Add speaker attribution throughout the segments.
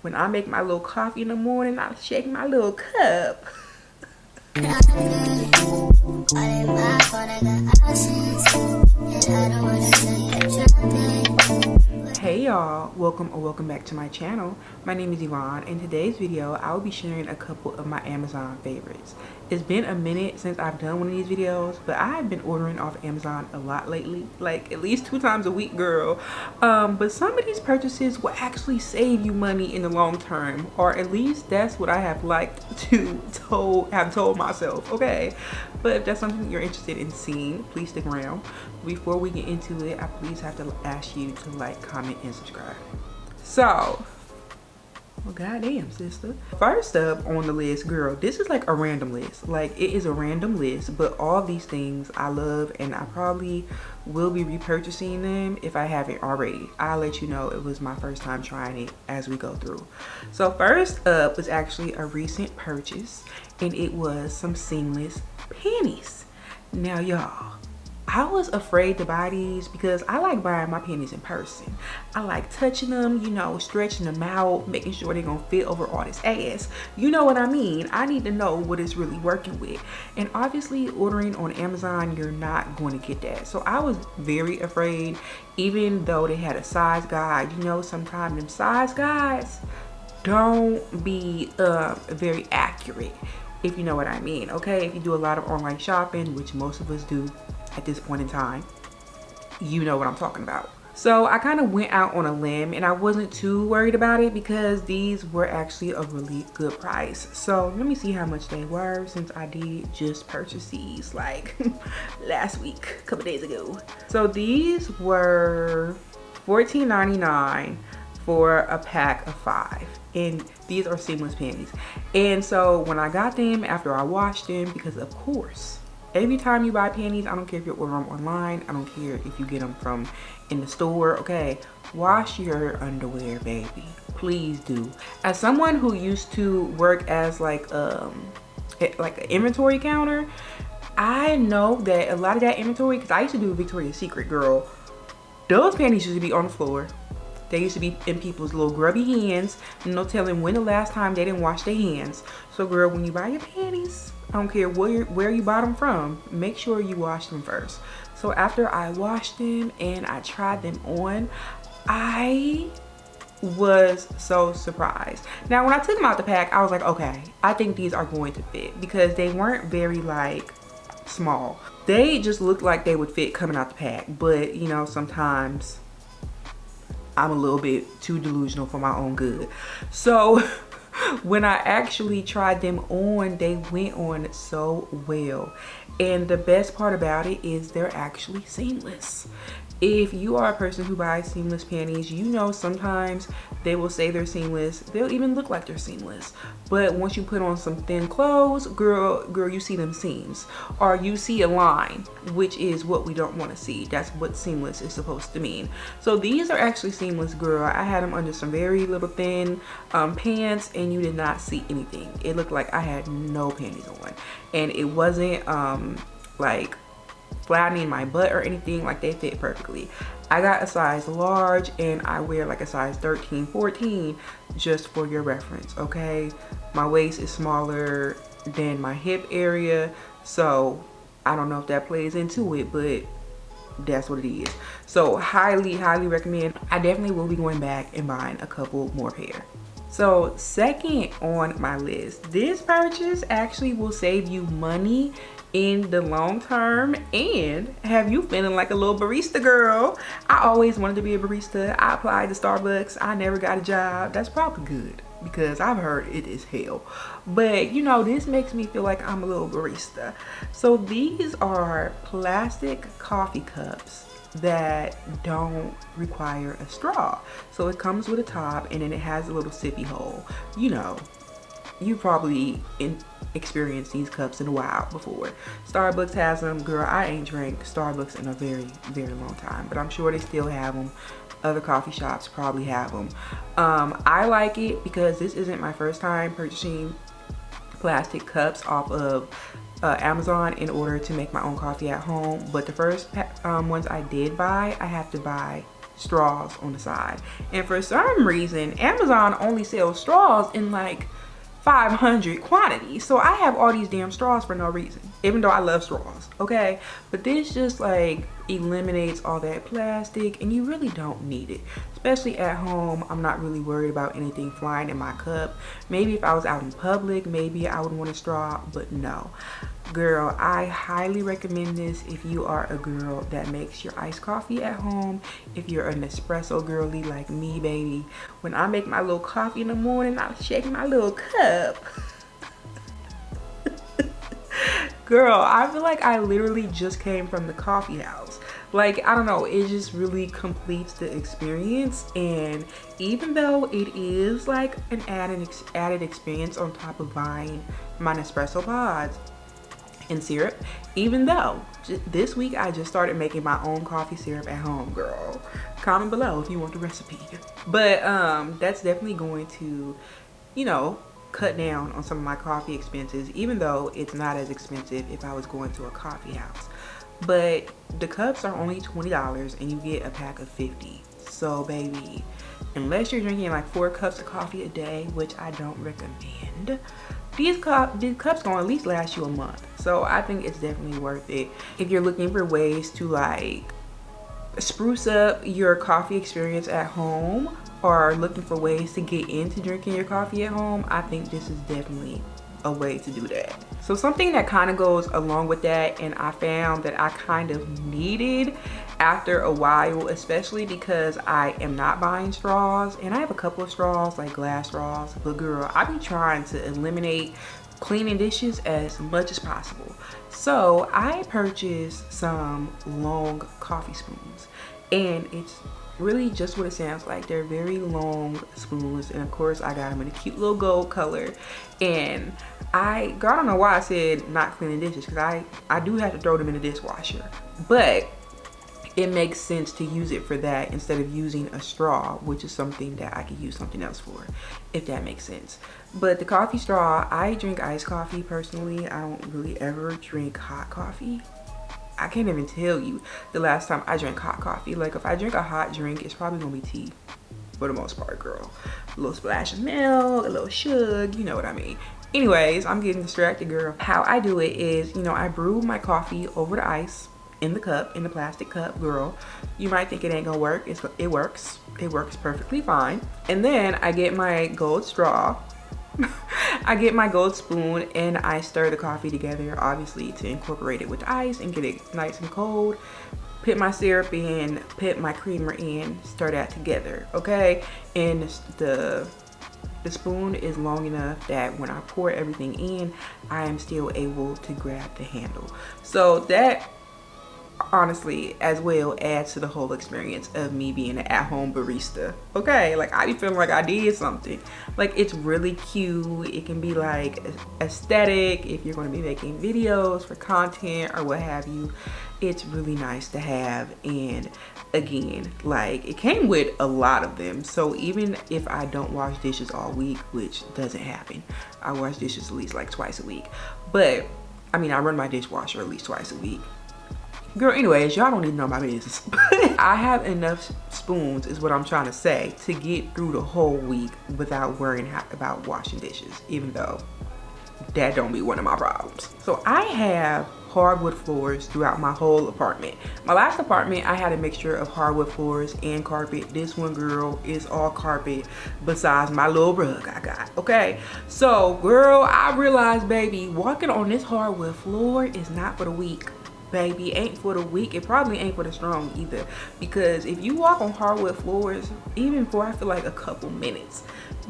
Speaker 1: when I make my little coffee in the morning, I shake my little cup. Hey y'all, welcome back to my channel. My name is Yvonne. In today's video I will be sharing a couple of my Amazon favorites. It's been a minute since I've done one of these videos, but I have been ordering off Amazon a lot lately, like at least 2 times a week, girl. But some of these purchases will actually save you money in the long term, or at least that's what I have liked to have told myself, okay? But if that's something you're interested in seeing, please stick around. Before we get into it, I please have to ask you to like, comment, and subscribe. So, well, goddamn, sister. First up on the list, girl, this is like a random list. Like, it is a random list, but all these things I love, and I probably will be repurchasing them if I haven't already. I'll let you know it was my first time trying it as we go through. So first up was actually a recent purchase, and it was some seamless panties. Now, y'all, I was afraid to buy these because I like buying my panties in person. I like touching them, you know, stretching them out, making sure they're gonna fit over all this ass. You know what I mean? I need to know what it's really working with. And obviously ordering on Amazon, you're not going to get that. So I was very afraid, even though they had a size guide. You know, sometimes them size guides don't be very accurate, if you know what I mean, okay? If you do a lot of online shopping, which most of us do at this point in time, you know what I'm talking about. So I kind of went out on a limb, and I wasn't too worried about it because these were actually a really good price. So let me see how much they were, since I did just purchase these like last week, a couple days ago. So these were $14.99 for a pack of 5, and these are seamless panties. And so when I got them, after I washed them, because of course every time you buy panties, I don't care if you order them online, I don't care if you get them from in the store, okay, wash your underwear, baby, please do. As someone who used to work as like an inventory counter, I know that a lot of that inventory, because I used to do Victoria's Secret, girl, those panties used to be on the floor. They used to be in people's little grubby hands, no telling when the last time they didn't wash their hands. So girl, when you buy your panties, I don't care where you bought them from, make sure you wash them first. So after I washed them and I tried them on, I was so surprised. Now when I took them out the pack, I was like, okay, I think these are going to fit, because they weren't very like small. They just looked like they would fit coming out the pack, but you know, sometimes I'm a little bit too delusional for my own good. So when I actually tried them on, they went on so well. And the best part about it is they're actually seamless. If you are a person who buys seamless panties, you know sometimes they will say they're seamless. They'll even look like they're seamless. But once you put on some thin clothes, girl, you see them seams. Or you see a line, which is what we don't want to see. That's what seamless is supposed to mean. So these are actually seamless, girl. I had them under some very little thin pants, and you did not see anything. It looked like I had no panties on. And it wasn't like flattening my butt or anything. Like, they fit perfectly. I got a size large, and I wear like a size 13, 14, just for your reference, okay? My waist is smaller than my hip area, so I don't know if that plays into it, but that's what it is. So highly recommend. I definitely will be going back and buying a couple more pair. So second on my list, this purchase actually will save you money in the long term and have you feeling like a little barista, girl. I always wanted to be a barista. I applied to Starbucks. I never got a job. That's probably good, because I've heard it is hell. But you know, this makes me feel like I'm a little barista. So these are plastic coffee cups that don't require a straw. So it comes with a top, and then it has a little sippy hole. You know, you probably experienced these cups in a while before. Starbucks has them, girl. I ain't drank Starbucks in a very long time, but I'm sure they still have them. Other coffee shops probably have them. I like it because this isn't my first time purchasing plastic cups off of Amazon in order to make my own coffee at home. But the first ones I did buy, I have to buy straws on the side. And for some reason, Amazon only sells straws in like 500 quantities. So I have all these damn straws for no reason, even though I love straws, okay? But this just like eliminates all that plastic, and you really don't need it, especially at home. I'm not really worried about anything flying in my cup. Maybe if I was out in public, maybe I would want a straw, but no. Girl, I highly recommend this if you are a girl that makes your iced coffee at home. If you're an espresso girly like me, baby, when I make my little coffee in the morning, I shake my little cup. Girl, I feel like I literally just came from the coffee house. Like, I don't know, it just really completes the experience. And even though it is like an added experience on top of buying my Nespresso pods and syrup, even though this week I just started making my own coffee syrup at home, girl. Comment below if you want the recipe. But that's definitely going to, you know, cut down on some of my coffee expenses, even though it's not as expensive if I was going to a coffee house. But the cups are only $20 and you get a pack of 50. So baby, unless you're drinking like 4 cups of coffee a day, which I don't recommend, these cups gonna at least last you a month. So I think it's definitely worth it. If you're looking for ways to like spruce up your coffee experience at home, or looking for ways to get into drinking your coffee at home, I think this is definitely a way to do that. So something that kind of goes along with that, and I found that I kind of needed after a while, especially because I am not buying straws, and I have a couple of straws, like glass straws, but girl, I be trying to eliminate cleaning dishes as much as possible. So I purchased some long coffee spoons, and it's really just what it sounds like. They're very long spoons, and of course I got them in a cute little gold color. And I don't know why I said not cleaning dishes, because I do have to throw them in the dishwasher, but it makes sense to use it for that instead of using a straw, which is something that I could use something else for, if that makes sense. But the coffee straw, I drink iced coffee personally. I don't really ever drink hot coffee. I can't even tell you the last time I drank hot coffee. Like, if I drink a hot drink, it's probably gonna be tea for the most part, girl. A little splash of milk, a little sugar, you know what I mean. Anyways, I'm getting distracted, girl. How I do it is, you know, I brew my coffee over the ice in the cup, in the plastic cup, girl. You might think it ain't gonna work. It works. It works perfectly fine. And then I get my gold straw. I get my gold spoon and I stir the coffee together, obviously to incorporate it with the ice and get it nice and cold. Put my syrup in, put my creamer in, stir that together, okay? And the spoon is long enough that when I pour everything in, I am still able to grab the handle. So that honestly as well adds to the whole experience of me being an at-home barista, okay? Like, I be feeling like I did something. Like, it's really cute. It can be like aesthetic if you're going to be making videos for content or what have you. It's really nice to have. And again, like, it came with a lot of them, so even if I don't wash dishes all week, which doesn't happen, I wash dishes at least like twice a week, but I mean, I run my dishwasher at least twice a week. Girl, anyways, y'all don't need to know my business. I have enough spoons, is what I'm trying to say, to get through the whole week without worrying about washing dishes, even though that don't be one of my problems. So I have hardwood floors throughout my whole apartment. My last apartment, I had a mixture of hardwood floors and carpet. This one, girl, is all carpet besides my little rug I got, okay? So, girl, I realized, baby, walking on this hardwood floor is not for the weak. Baby, ain't for the weak. It probably ain't for the strong either, because if you walk on hardwood floors even for, I feel like, a couple minutes,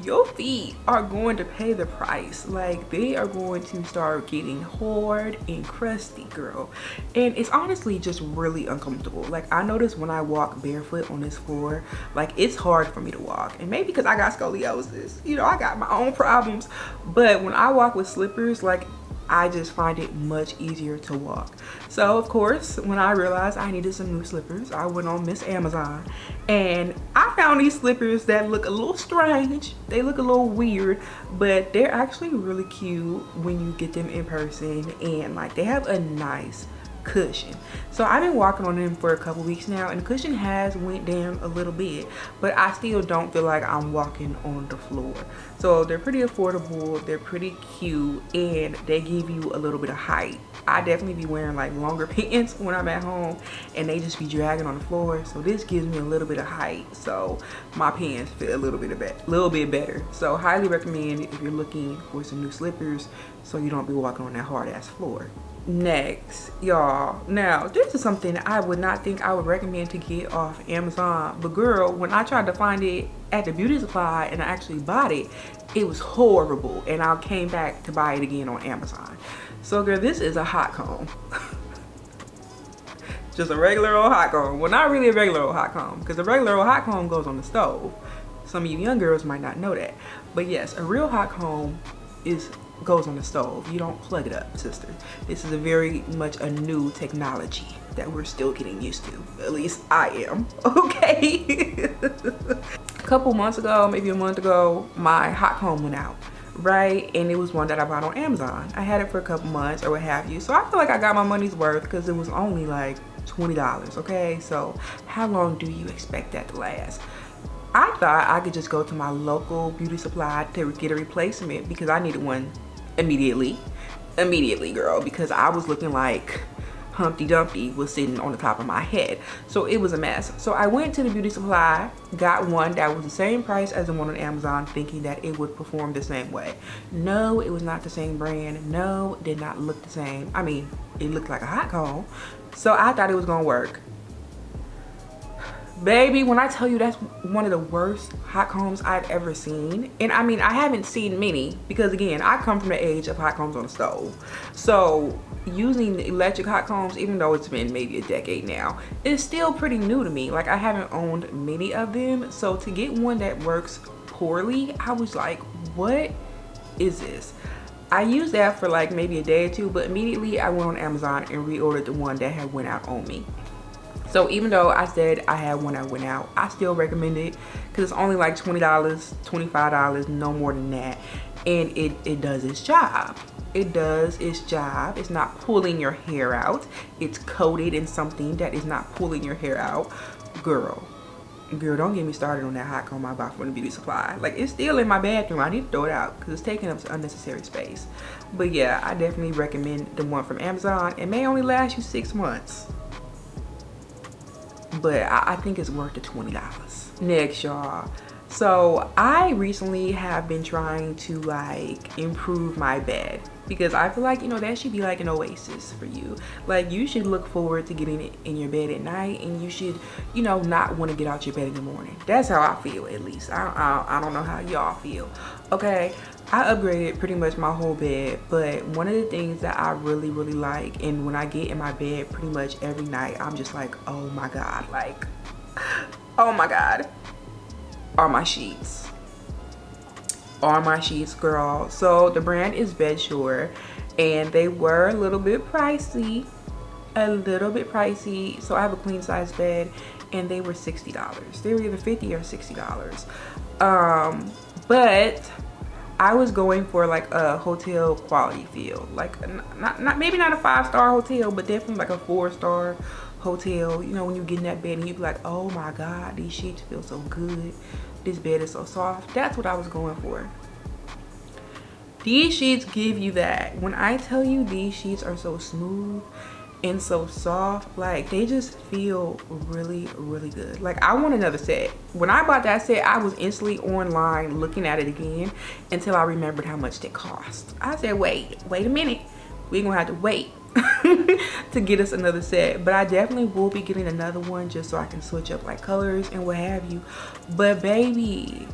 Speaker 1: your feet are going to pay the price. Like, they are going to start getting hard and crusty, girl, and it's honestly just really uncomfortable. Like, I notice when I walk barefoot on this floor, like, it's hard for me to walk, and maybe because I got scoliosis, you know, I got my own problems, but when I walk with slippers, like, I just find it much easier to walk. So of course, when I realized I needed some new slippers, I went on Miss Amazon and I found these slippers that look a little strange. They look a little weird, but they're actually really cute when you get them in person, and like, they have a nice cushion. So I've been walking on them for a couple weeks now, and the cushion has went down a little bit, but I still don't feel like I'm walking on the floor. So they're pretty affordable, they're pretty cute, and they give you a little bit of height. I definitely be wearing like longer pants when I'm at home, and they just be dragging on the floor. So this gives me a little bit of height, so my pants fit a little bit better. So highly recommend if you're looking for some new slippers, so you don't be walking on that hard ass floor. Next, y'all, now this is something I would not think I would recommend to get off Amazon, but girl, when I tried to find it at the beauty supply and I actually bought it, it was horrible, and I came back to buy it again on Amazon. So girl, this is a hot comb. Just a regular old hot comb. Well, not really a regular old hot comb, because the regular old hot comb goes on the stove. Some of you young girls might not know that, but yes, a real hot comb goes on the stove. You don't plug it up, sister. This is a very much a new technology that we're still getting used to. At least I am. Okay. A couple months ago, maybe a month ago, my hot comb went out, right? And it was one that I bought on Amazon. I had it for a couple months or what have you, so I feel like I got my money's worth because it was only like $20. Okay, so how long do you expect that to last? I thought I could just go to my local beauty supply to get a replacement because I needed one immediately, girl, because I was looking like Humpty Dumpty was sitting on the top of my head. So it was a mess. So I went to the beauty supply, got one that was the same price as the one on Amazon, thinking that it would perform the same way. No, it was not the same brand. No, it did not look the same. I mean, it looked like a hot comb. So I thought it was gonna work. Baby, when I tell you that's one of the worst hot combs I've ever seen. And I mean, I haven't seen many because again, I come from the age of hot combs on the stove. So using electric hot combs, even though it's been maybe a decade now, is still pretty new to me. Like I haven't owned many of them. So to get one that works poorly, I was like, what is this? I used that for like maybe a day or two, but immediately I went on Amazon and reordered the one that had went out on me. So even though I said I had one that went out, I still recommend it because it's only like $20, $25, no more than that. And it does its job. It does its job. It's not pulling your hair out. It's coated in something that is not pulling your hair out. Girl, don't get me started on that hot comb I bought from the beauty supply. Like, it's still in my bathroom. I need to throw it out because it's taking up unnecessary space. But yeah, I definitely recommend the one from Amazon. It may only last you 6 months, but I think it's worth the $20. Next, y'all. So I recently have been trying to like improve my bed because I feel like, you know, that should be like an oasis for you. Like you should look forward to getting in your bed at night, and you should, you know, not want to get out your bed in the morning. That's how I feel, at least. I don't know how y'all feel. Okay, I upgraded pretty much my whole bed, but one of the things that I really like, and when I get in my bed pretty much every night, I'm just like, oh my god, like, oh my god, are my sheets. Are my sheets, girl. So the brand is Bedsure, and they were a little bit pricey, so I have a queen size bed and they were $60. They were either $50 or $60. But I was going for like a hotel quality feel, like not maybe not a 5-star hotel, but definitely like a 4-star hotel. You know, when you get in that bed and you be like, oh my god, these sheets feel so good, this bed is so soft. That's what I was going for. These sheets give you that. When I tell you these sheets are so smooth and so soft, like they just feel really good. Like I want another set. When I bought that set, I was instantly online looking at it again until I remembered how much they cost. I said, wait a minute, we're gonna have to wait to get us another set. But I definitely will be getting another one just so I can switch up like colors and what have you. But baby,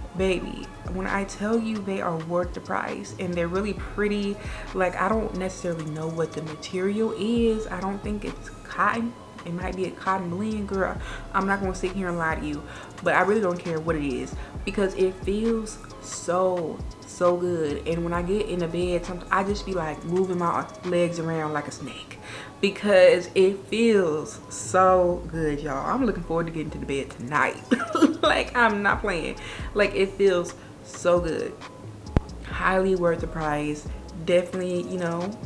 Speaker 1: when I tell you they are worth the price and they're really pretty, like I don't necessarily know what the material is. I don't think it's cotton. It might be a cotton blend, girl. I'm not gonna sit here and lie to you, but I really don't care what it is because it feels so good. And when I get in the bed, sometimes I just be like moving my legs around like a snake because it feels so good, y'all. I'm looking forward to getting to the bed tonight. Like I'm not playing. Like it feels so good. Highly worth the price. Definitely, you know,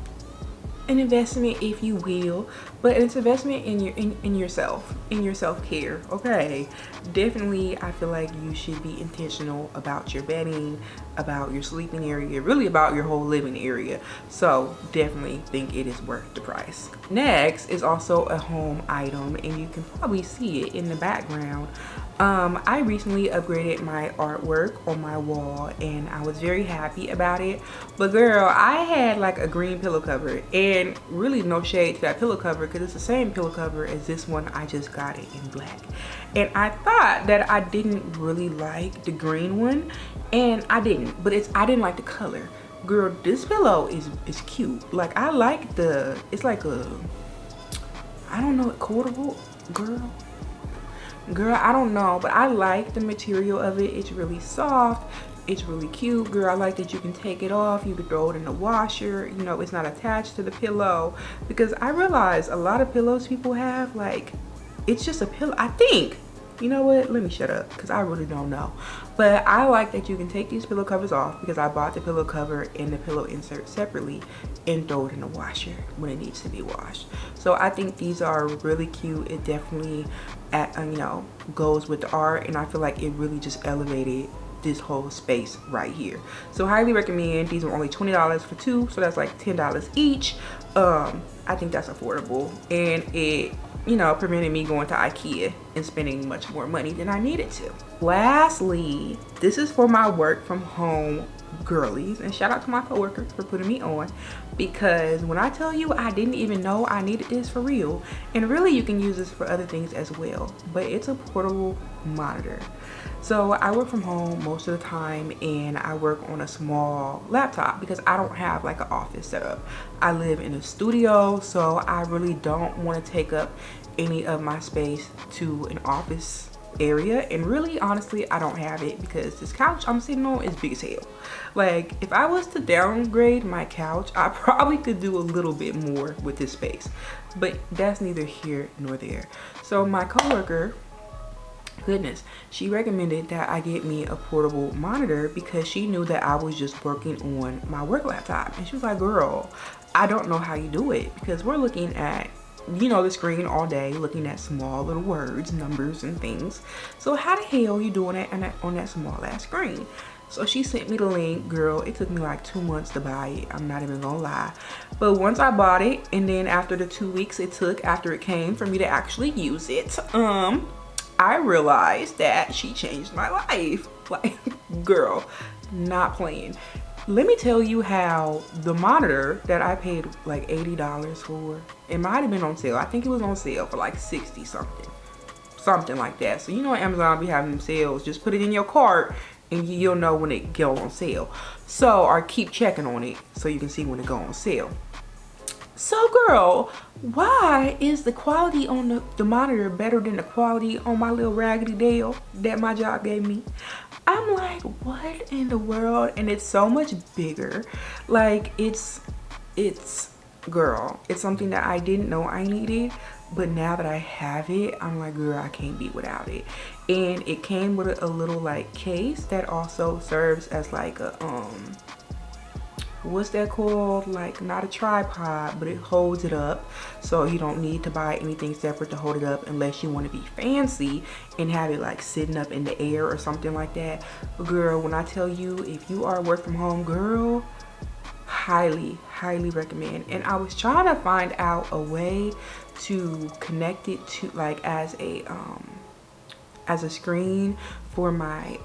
Speaker 1: an investment, if you will, but it's investment in your in yourself, in your self-care. Okay, definitely I feel like you should be intentional about your bedding, about your sleeping area, really about your whole living area. So definitely think it is worth the price. Next is also a home item, and you can probably see it in the background. I recently upgraded my artwork on my wall and I was very happy about it. But girl, I had like a green pillow cover, and really no shade to that pillow cover because it's the same pillow cover as this one. I just got it in black. And I thought that I didn't really like the green one, and I didn't, but I didn't like the color. Girl, this pillow is cute. Like I like it's like a, I don't know, Corduroy, girl, I don't know, but I like the material of it. It's really soft, it's really cute. Girl, I like that you can take it off, you can throw it in the washer, you know, it's not attached to the pillow. Because I realize a lot of pillows people have, like, it's just a pillow, I think. You know what, let me shut up because I really don't know. But I like that you can take these pillow covers off, because I bought the pillow cover and the pillow insert separately and throw it in the washer when it needs to be washed. So I think these are really cute. It definitely you know, goes with the art, and I feel like it really just elevated this whole space right here. So highly recommend. These are only $20 for two, so that's like $10 each. I think that's affordable, and it, you know, prevented me going to IKEA and spending much more money than I needed to. Lastly, this is for my work from home girlies, and shout out to my coworkers for putting me on, because when I tell you, I didn't even know I needed this for real. And really you can use this for other things as well, but it's a portable monitor. So I work from home most of the time, and I work on a small laptop because I don't have like an office setup. I live in a studio, so I really don't want to take up any of my space to an office area. And really, honestly, I don't have it because this couch I'm sitting on is big as hell. Like, if I was to downgrade my couch, I probably could do a little bit more with this space, but that's neither here nor there. So my coworker, goodness, she recommended that I get me a portable monitor because she knew that I was just working on my work laptop. And she was like, girl, I don't know how you do it, because we're looking at, you know, the screen all day, looking at small little words, numbers and things. So how the hell are you doing it on that small ass screen? So she sent me the link. Girl, it took me like 2 months to buy it, I'm not even gonna lie. But once I bought it, and then after the 2 weeks it took after it came for me to actually use it, I realized that she changed my life. Like, girl, not playing. Let me tell you how the monitor that I paid like $80 for, it might have been on sale. I think it was on sale for like 60 something like that. So you know, Amazon be having them sales. Just put it in your cart and you'll know when it go on sale. So, or keep checking on it so you can see when it go on sale. So girl, why is the quality on the monitor better than the quality on my little raggedy Dale that my job gave me? I'm like, what in the world? And it's so much bigger. Like, it's girl, it's something that I didn't know I needed, but now that I have it, I'm like, girl, I can't be without it. And it came with a little like case that also serves as like a what's that called, like not a tripod, but it holds it up, so you don't need to buy anything separate to hold it up unless you want to be fancy and have it like sitting up in the air or something like that. But girl, when I tell you, if you are work from home, girl, highly recommend. And I was trying to find out a way to connect it to like as a screen for my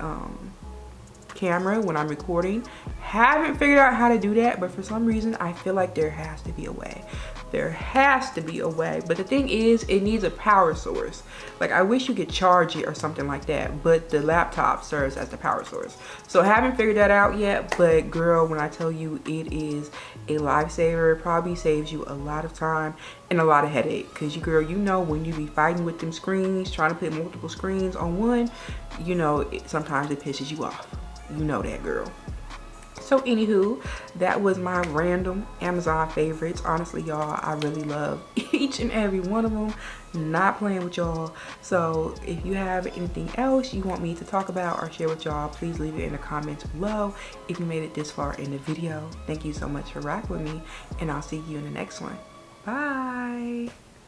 Speaker 1: camera when I'm recording. Haven't figured out how to do that, but for some reason I feel like there has to be a way. There has to be a way. But the thing is, it needs a power source. Like, I wish you could charge it or something like that, but the laptop serves as the power source. So I haven't figured that out yet, but girl, when I tell you, it is a lifesaver. It probably saves you a lot of time and a lot of headache, because you, girl, you know, when you be fighting with them screens, trying to put multiple screens on one, you know, sometimes it pisses you off. You know that, girl. So anywho, that was my random Amazon favorites. Honestly, y'all, I really love each and every one of them. Not playing with y'all. So if you have anything else you want me to talk about or share with y'all, please leave it in the comments below. If you made it this far in the video, thank you so much for rocking with me, and I'll see you in the next one. Bye.